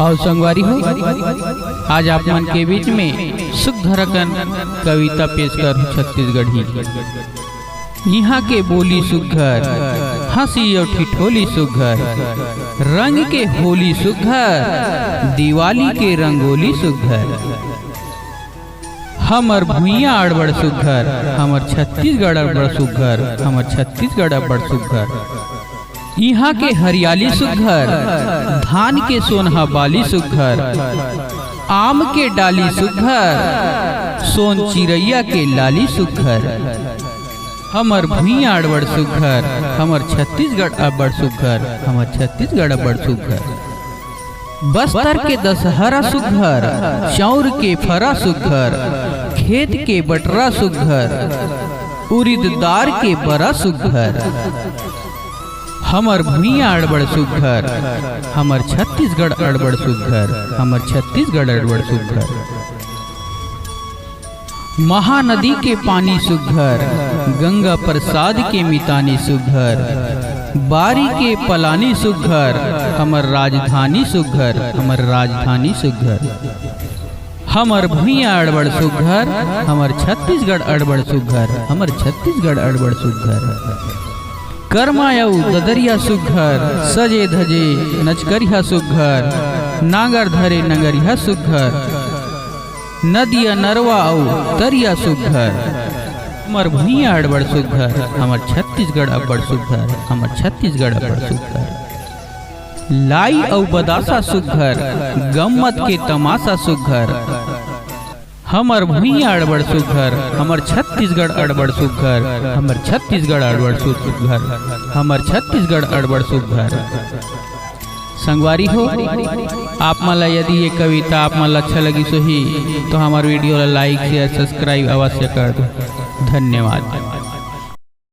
और संगवारी हो, आज आप मन के बीच में सुघरकन कविता पेश कर छत्तीसगढ़ी। यहाँ के बोली सुघर, हंसी और ठिठोली सुघर, रंग के होली सुघर, दिवाली के रंगोली सुघर। हमर भुइया अड़बड़ सुघर, हमर छत्तीसगढ़ अड़बड़ सुघर, हमर छत्तीसगढ़ अड़बड़ सुघर। यहाँ के हरियाली सुघर, धान के सोनहा बाली सुघर, आम के डाली सुघर, सोन चिड़ैया के लाली सुघर। हमर भुइया अड़बड़ सुघर, हमर छत्तीसगढ़ अड़बड़ सुघर, हमर छत्तीसगढ़ अड़बड़ सुघर। बस्तर के दशहरा सुघर, चाउर के फरा सुघर, खेत के बटरा सुघर, उड़ीददार के बरा सुघर। हमर भुइया अड़बड़ सुघर, हमर छत्तीसगढ़ अड़बड़ सुघर, हमर छत्तीसगढ़ अड़बड़ सुघर। महानदी के पानी सुघर, गंगा प्रसाद के मितानी सुघर, बारी के पलानी सुघर, हमर राजधानी सुघर, हमर राजधानी सुघर। हमर भुइया अड़बड़ सुघर, हमर छत्तीसगढ़ अड़बड़ सुघर, हमर छत्तीसगढ़ अड़बड़ सुघर। करमायऊ ददरिया सुघर, सजे धजे नचकरिया सुघर, नांगर धरे नगरिया सुघर, नदिया नरवा औ तरिया सुघर। हमर भुइया अड़बड़ सुघर, हमर छत्तीसगढ़ अब्बड़ सुघर, हमर छत्तीसगढ़ अब्बड़ सुघर। लाई औ बदासा सुघर, गम्मत के तमाशा सुघर। हमर भुइया अड़बड़ सुघर, हमर छत्तीसगढ़ अड़बड़ सुघर, हमर छत्तीसगढ़ अड़बड़ सुघर, हमर छत्तीसगढ़ अड़बड़ सुघर। संगवारी हो, आप मन ला यदि ये कविता आप मन ला अच्छा लगी सो ही तो हमारे वीडियो ला लाइक शेयर सब्सक्राइब अवश्य कर दो। धन्यवाद।